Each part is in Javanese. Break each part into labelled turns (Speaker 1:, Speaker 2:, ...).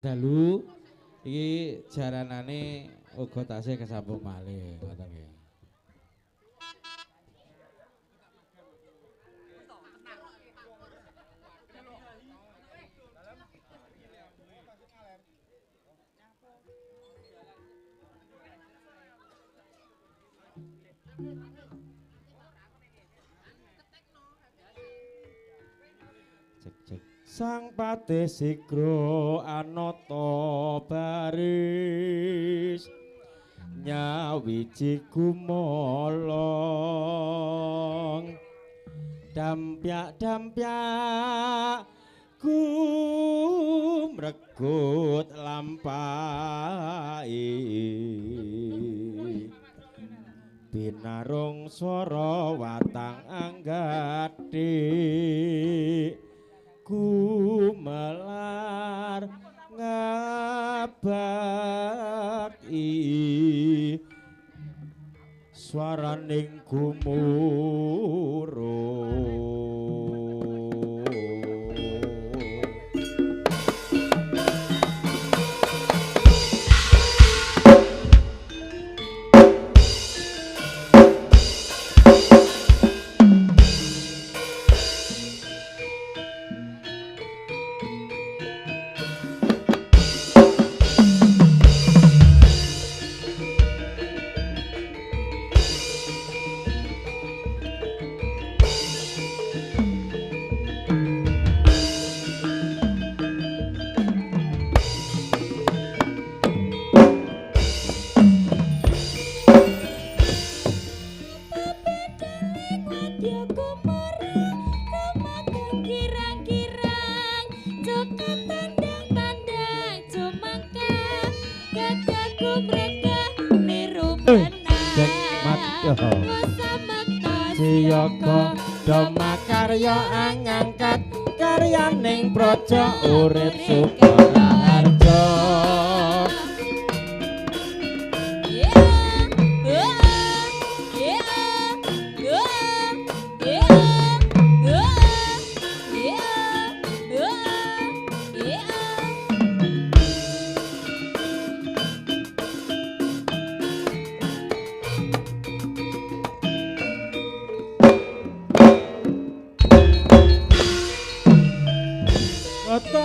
Speaker 1: Dalu iki jaranane uga tasih kesambung malih ngoten nggih. Cek cek. Sang Patih Sigro Anata baris nyawiji gumolong dampyak-dampyak gumregut lampahi binarung swara watang anggati gumelar ngabaki swaraning gumuruh Siyaka dhamma karya angangkat karyaning praja urip supaya harja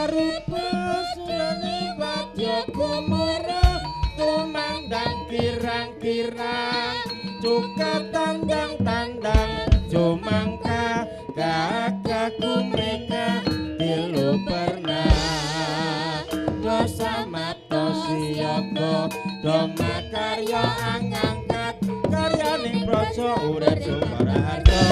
Speaker 1: rupa sulane wadya gumara tumandang kirang-kirang cuka tandang-tandang jumangka gagah kumreka tilu pernah dosa mata siyaka dhamma karya angangkat karyaning praja urip supaya harja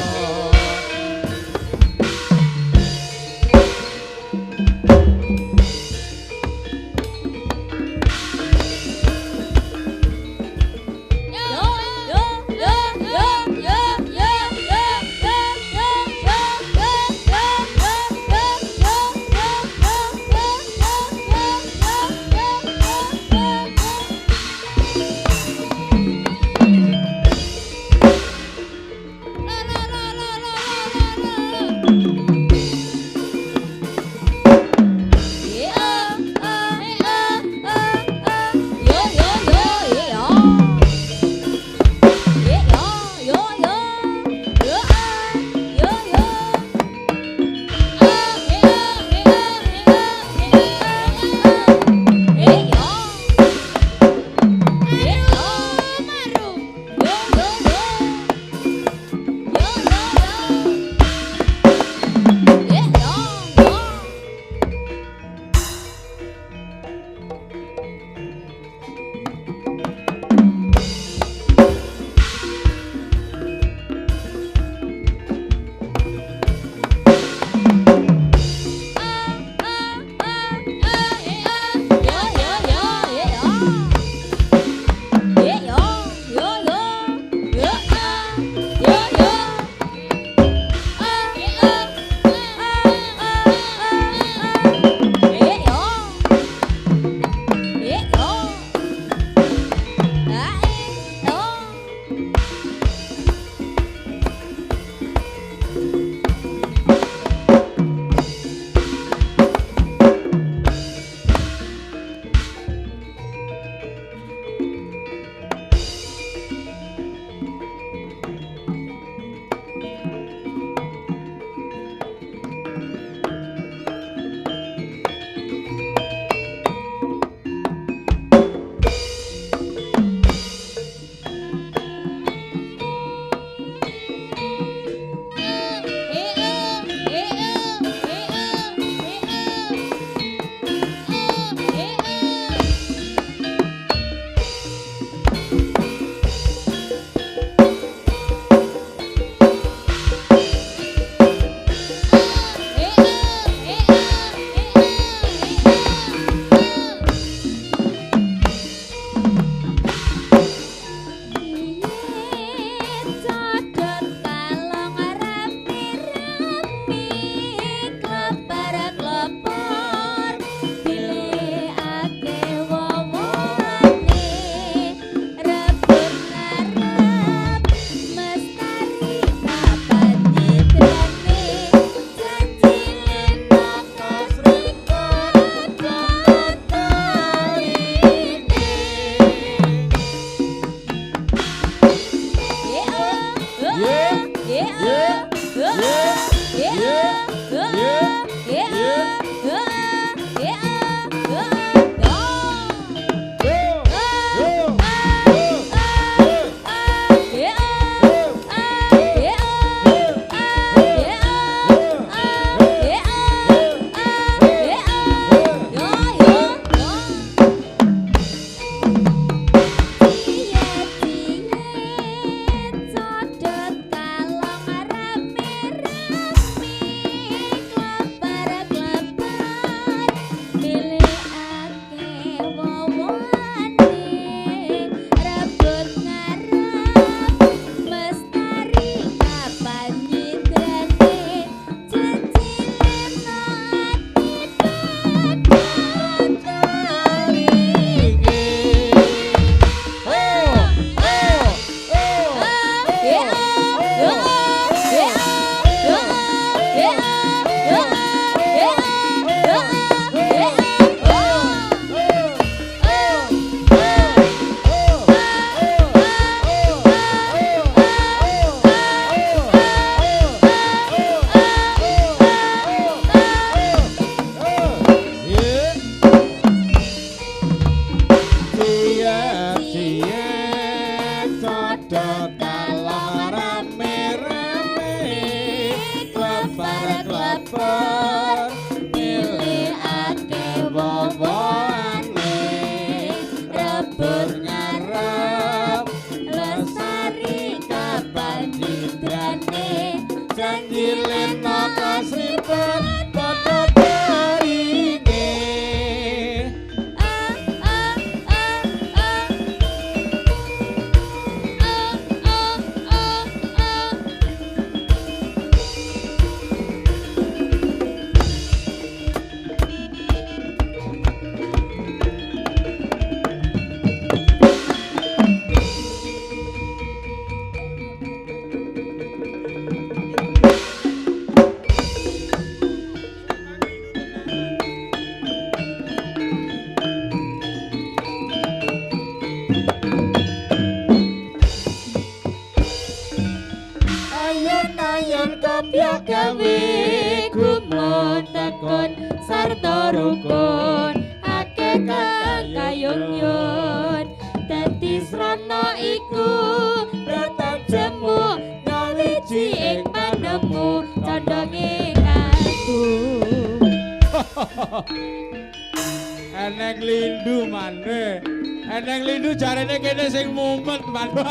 Speaker 2: gawe gumun tekun sarta rukun akeh kayun dadi srana iku tetep jemu ngawiji ing panemu condonge aku
Speaker 1: eneng lindu maneh eneng lindu jarene kene sing mumet maneh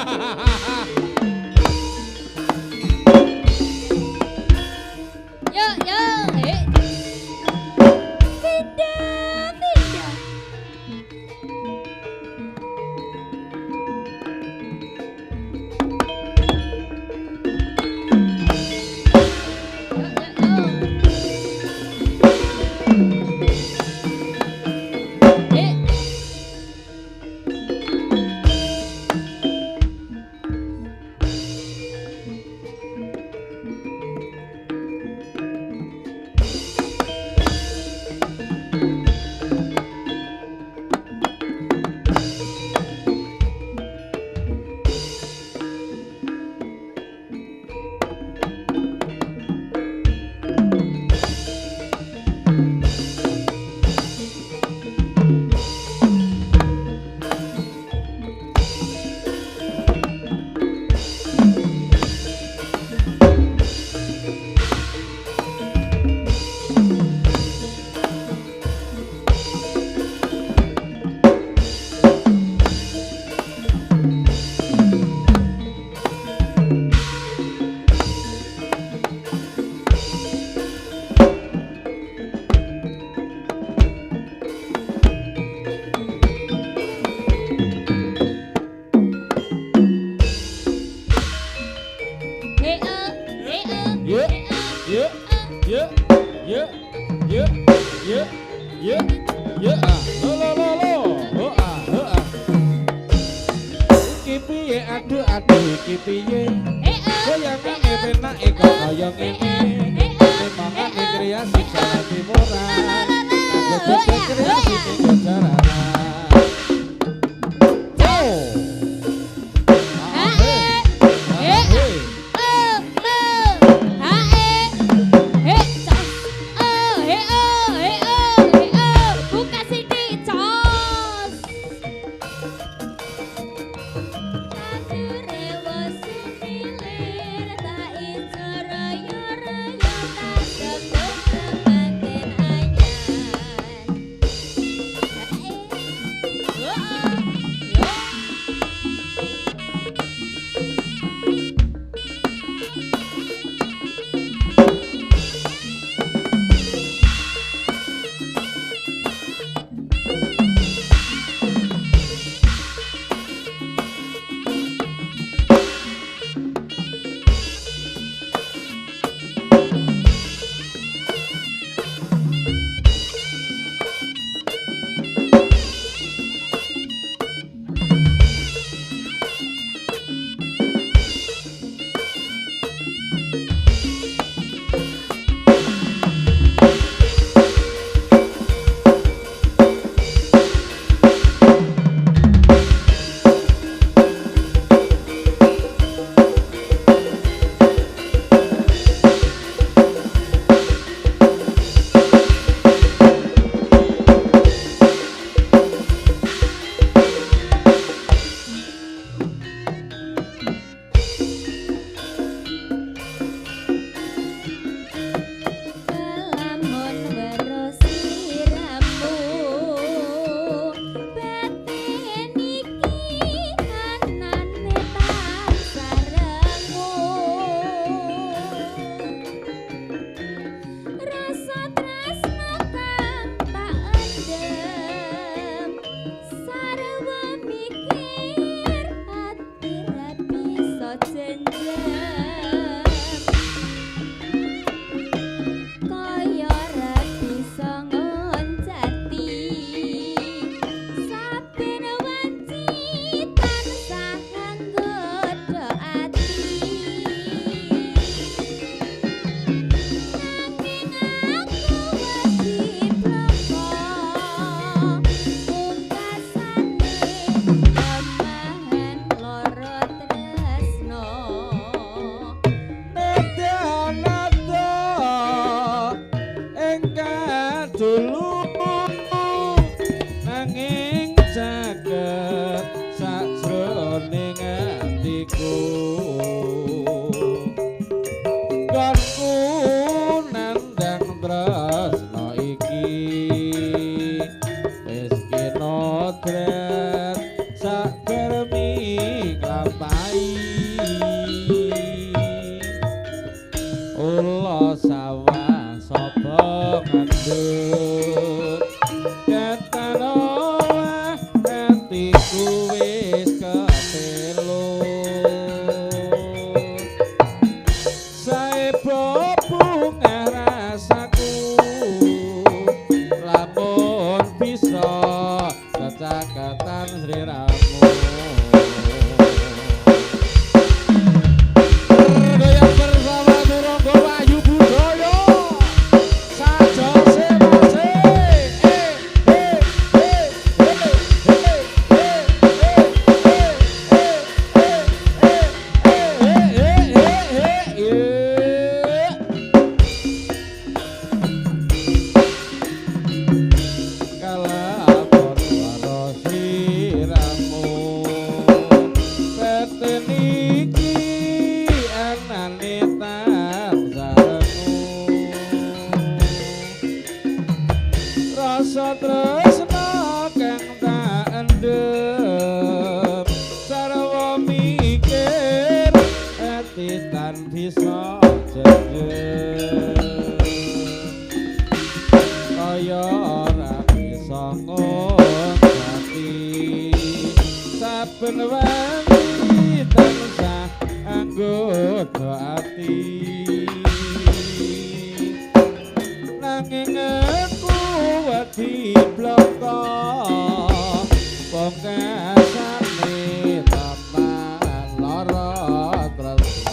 Speaker 1: caket sajroning atiku kanku nandang tresno iki wis kinodret sakermi klapai ula sawah sapa ngandut ketanoah atiku wis kepelut sae bungah rasaku lamun bisa kecakatan sliramu goyang bersama Turangga Wahyu Budaya sajose mase kalapon karo sliramu peten iki anane tansarmu rasa tresna kang tak endem sarwa mikir ati tan bisa jedhem kaya ora bisa ngobati saben wengi tansah anggota ati nanging aku wedi bloko pungkasane teman lara tresno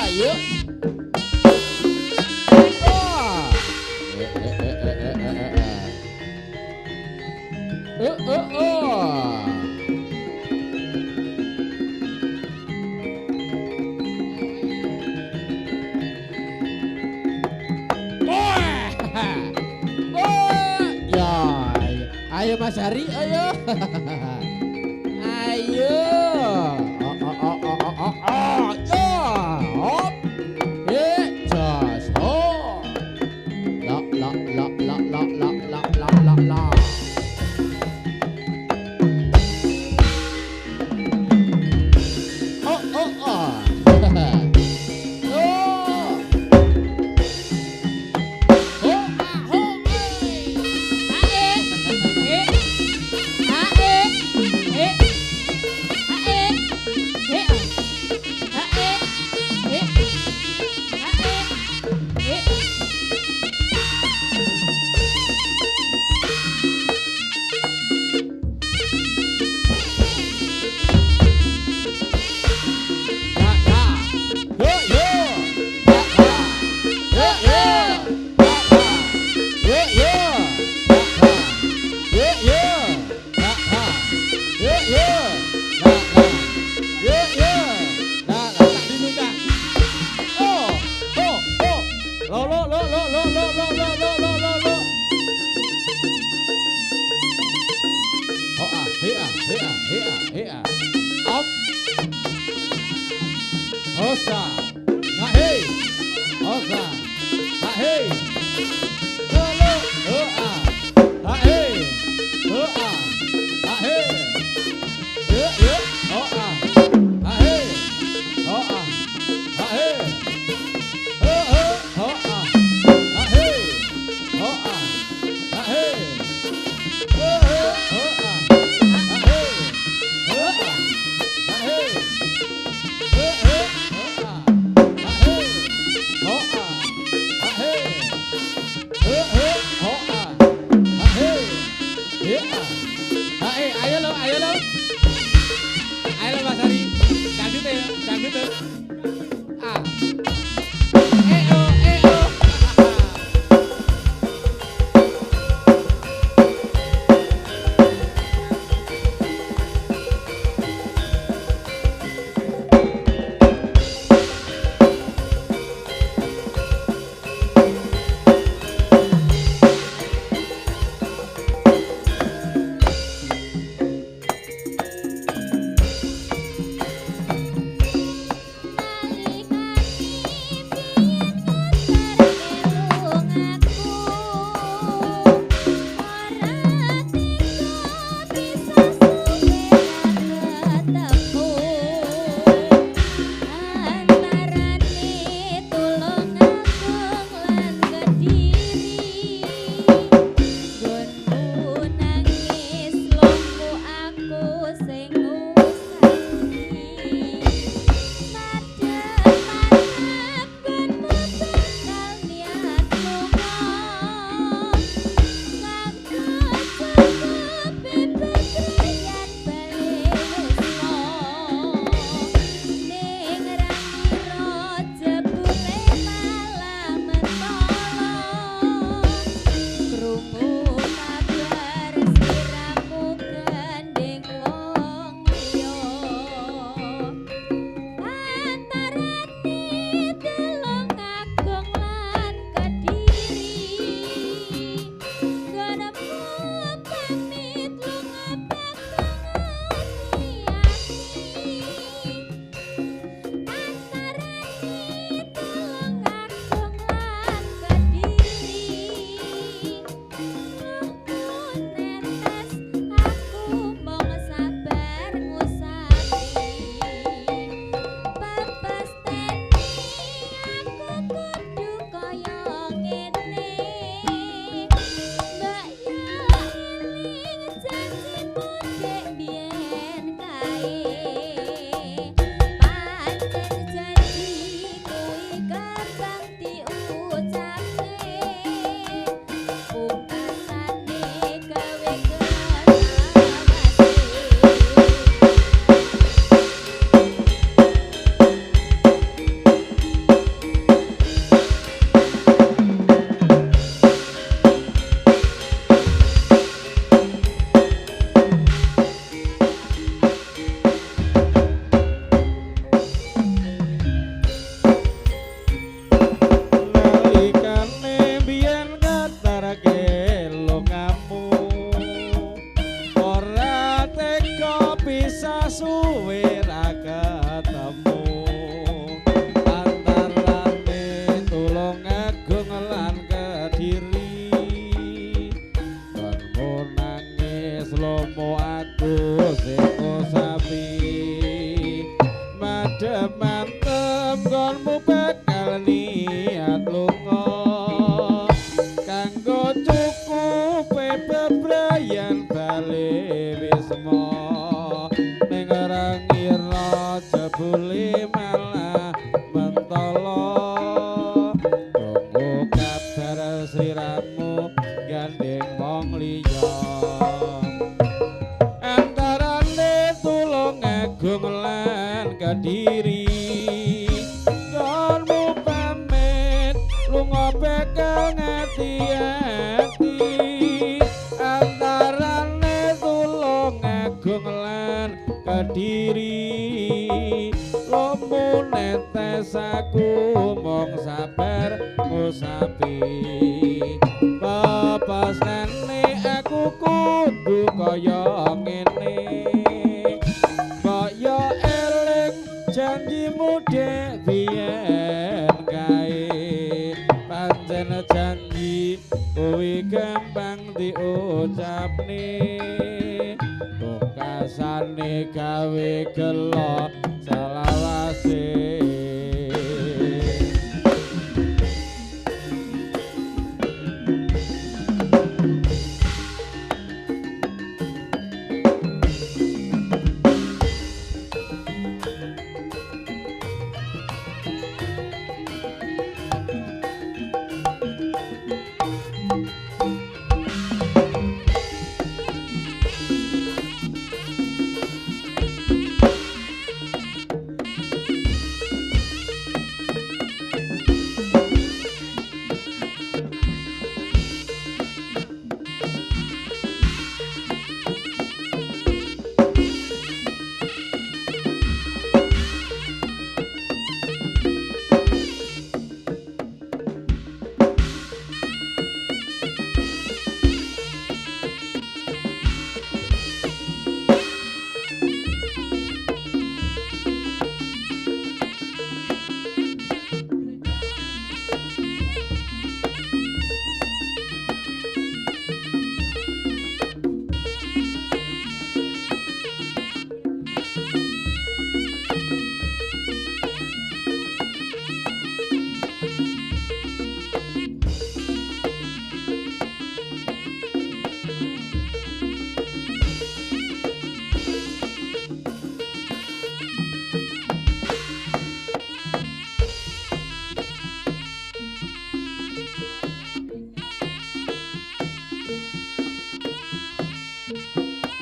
Speaker 3: Ayo. Ayo Mas Hari, ayo. Ayo. Ya. Hop. Jos. Ho. La la la la la la la la la la. Oh oh oh.
Speaker 1: Osa, nah hei, osa, nah hei, lo, nah hei, nah hei, nah hei, nah hei, hey. Kediri konmu nangis lomo aku seko sapi madem mantem konmu bakal niat lunga kanggo cukupe bebrayan bali wisma ning ora ngira jebule malah mentolo tunggu kabar sliramu gandeng wong liya antarane tulung agung lan Kediri konmu pamit lunga bekal ngati-ati antarane tulung agung lan Kediri lomo netes aku mong sabar ngusapi pepesane aku kudu kaya ngene kaya eling janjimu dek biyen kae pancen janji kuwi gampang diucapne kasane gawe gelo selawase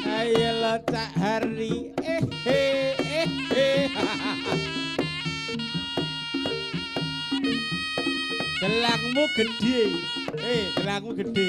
Speaker 1: ayolah Cak Hari gelangmu gede gelangmu gede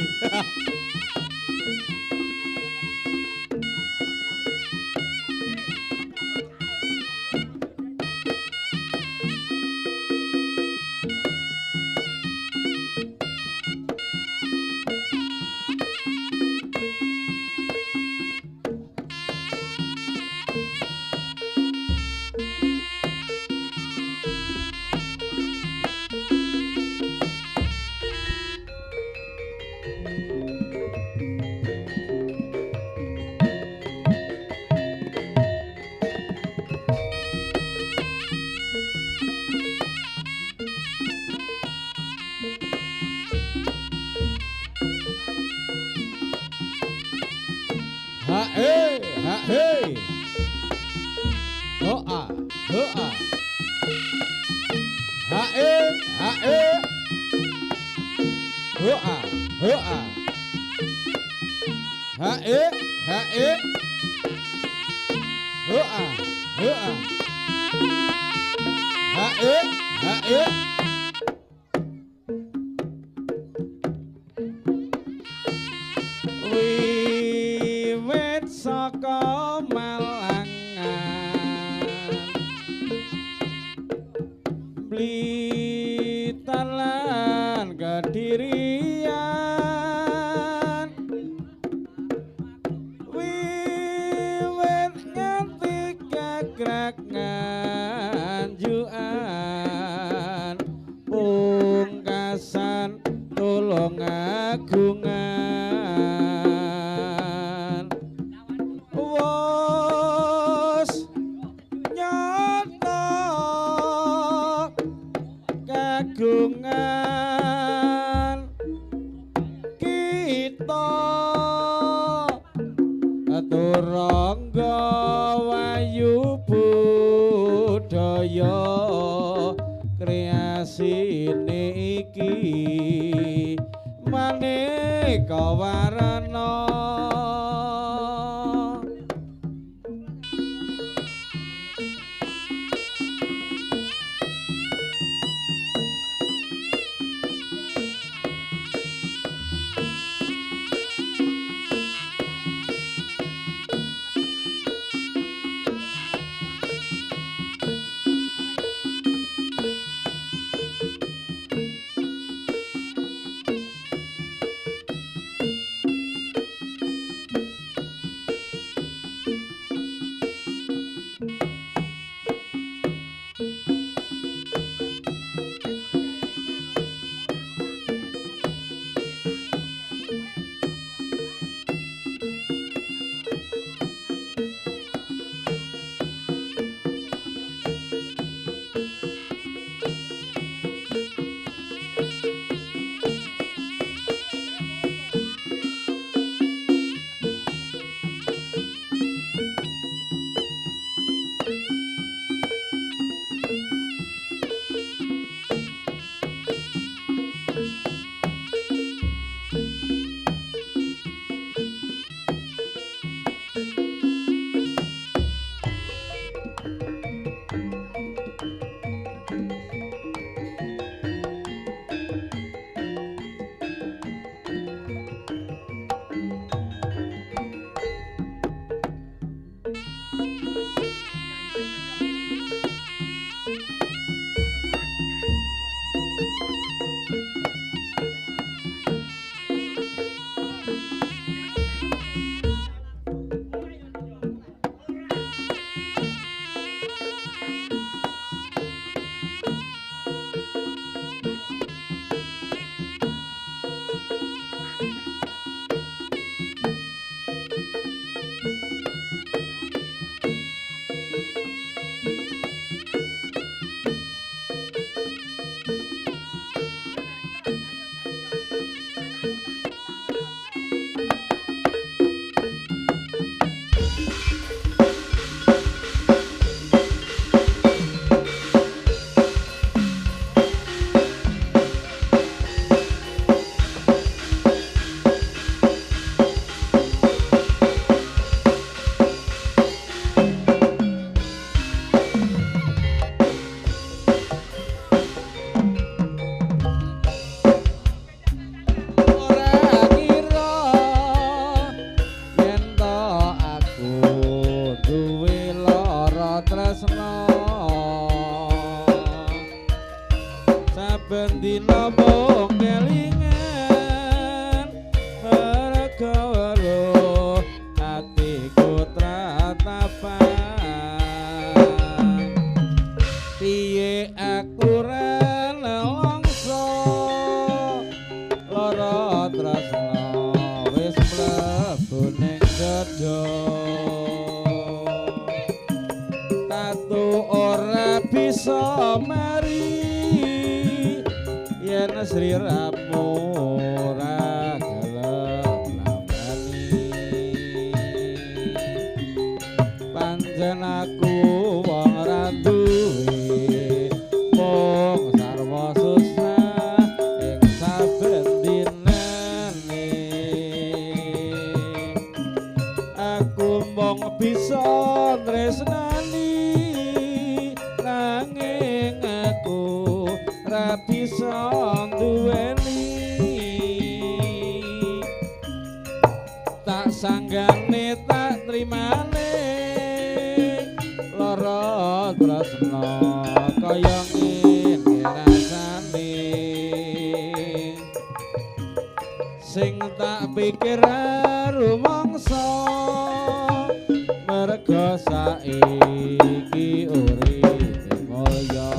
Speaker 1: wiwit saka Malangan Blitar lan Kedirian wiwit nganti gagrag nganjukan pungkasan tulung agungan wos nyata kagungan kita turangga wayu budaya kreasine iki maneka warna saben dina mung kelingan merga weruh atiku tratapan piye aku ra nelongso lara tresna wis mlebu ning dada tatu ora bisa mari yen sliramu ora gelem nambani pancen aku wong ora duwe mung sarwa susah ing saben dinane aku mung bisa tresnani nanging aku ora bisa duweni tak sanggane tak trimane lara tresna kaya ngene rasane sing tak pikir rumangsa merga saiki urip mulya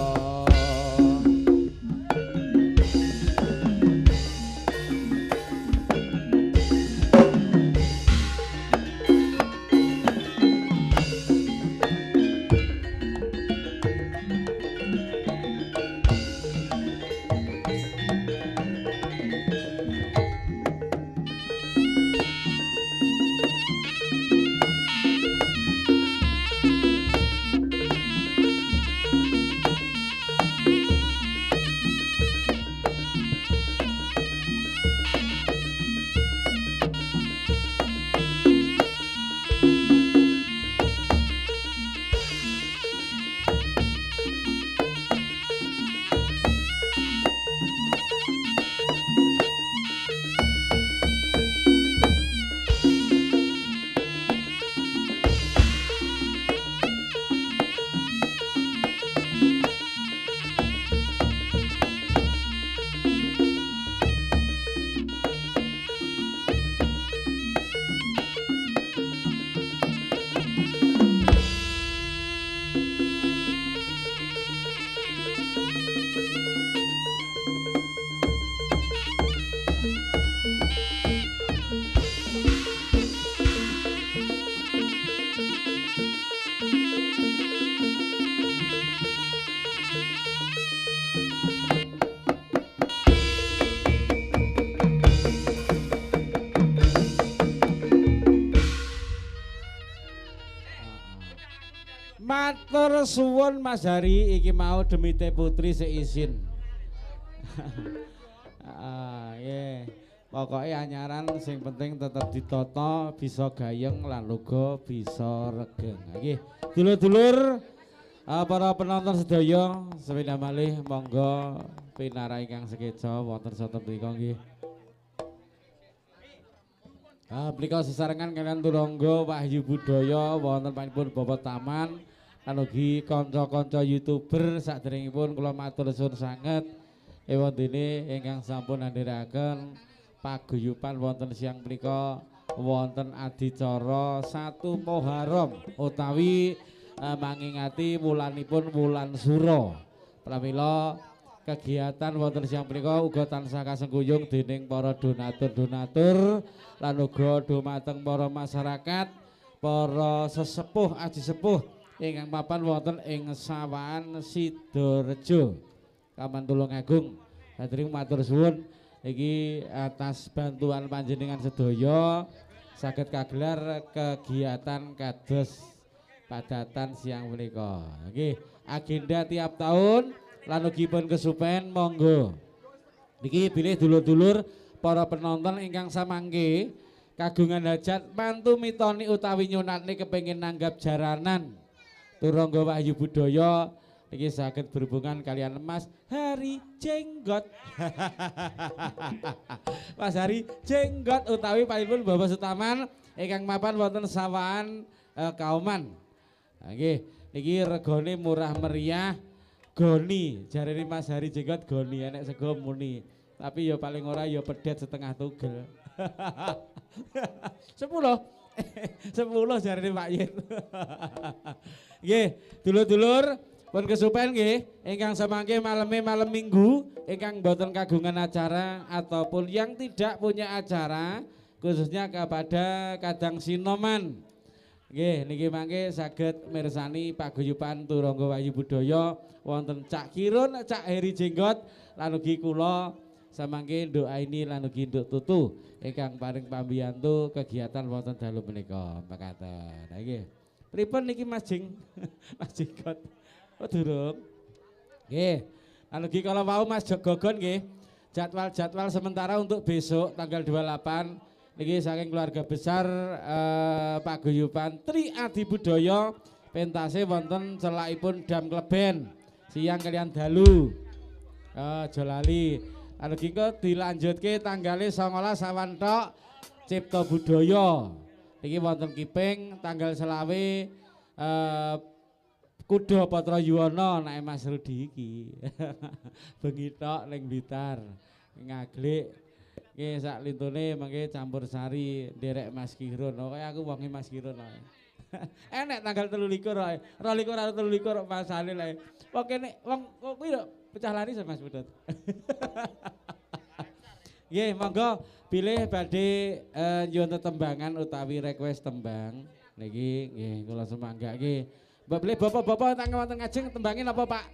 Speaker 1: Matur suwun Mas Hari iki mau demi Teh Putri seizin. Yeah. Pokoknya anyaran sing penting tetap ditata bisa gayeng lan uga bisa regeng. Nggih. Dulur-dulur para penonton sedaya sepeda malih monggo pinara ingkang sekeca wonten saten mriku nggih. Mriku sesarengan kalian turangga Wahyu Budaya wonten panjenengan Bapak Taman lan ugi kanca-kanca YouTuber saderengipun kula matur suwun sanget ewondene ingkang sampun andhiraken paguyuban wonten siang punika wonten adicara 1 Muharram utawi mangingati wulanipun wulan Sura. Pramila kegiatan wonten siang punika uga tansah kasengkuyung dening para donatur-donatur lan uga dumateng para masyarakat, para sesepuh aji sepuh ingkang mapan wonten ing Sawahan Sidorejo. Kamantulung Agung. Hadirin matur suwun iki atas bantuan panjenengan sedaya saged kagelar kegiatan kados padatan siang punika. Nggih, agenda tiap tahun lan ugi pun kesupen monggo. Niki bilih dulur-dulur para penonton ingkang samangke kagungan hajat mantu mitoni utawi nyunatne kepengin nanggap jaranan turangga Wahyu Budaya niki saged berhubungan kalian Mas Hari Jenggot. Mas Hari Jenggot utawi panjenengan Bapak Sutaman ingkang mapan wonten Sawahan Kauman. Nggih, niki regane murah meriah. Goni, jarene Mas Hari Jenggot goni enek sego muni. Tapi ya paling ora ya pedet setengah tugel. 10. 10 jarene Pak Yen. Nggih, dulur-dulur pun kesupen nggih ingkang samangke malam Minggu ingkang boten kagungan acara ataupun yang tidak punya acara khususnya kepada Kadang Sinoman. Nggih niki mangke saged mirsani paguyuban turangga Wahyu Budaya wonten Cak Kirun, Cak Heri Jenggot lan ugi kula samangke doaini lan ugi nduk tutu ingkang paring pambiyantu kegiatan wonten dalu menika. Mekaten. Nggih. Pripun niki Mas Jeng? Mas Jenggot. Oh durung. Nggih. Lan ugi kala wau Mas Gogon nggih. Jadwal sementara untuk besok tanggal 28 niki saking keluarga besar paguyuban Tri Adi Budaya pentase wonten celakipun Dam Kleben siang kalian dalu. Aja lali. Anu kiko dilanjutke tanggale 19 Sawan tok Cipta Budaya. Niki wonten Kiping tanggal 20 Kuda Patra Yuwana nek Mas Rudi iki. Bengi tok ning Blitar. Ngaglik. Nggih sak lintune mengke campur sari nderek Mas Kirun. Kaya aku wonge Mas Kirun ae. Enek tanggal 23 ae. 22 karo 23 Mas Halil ae. Pokoke nek wong kuwi lho pecah lari Mas Budut. Nggih, monggo pilih badhe nyuwun tetembangan utawi request tembang. Niki nggih kula semanggake. Mbok pilih bapak-bapak tang wonten ngajeng tembangin apa Pak?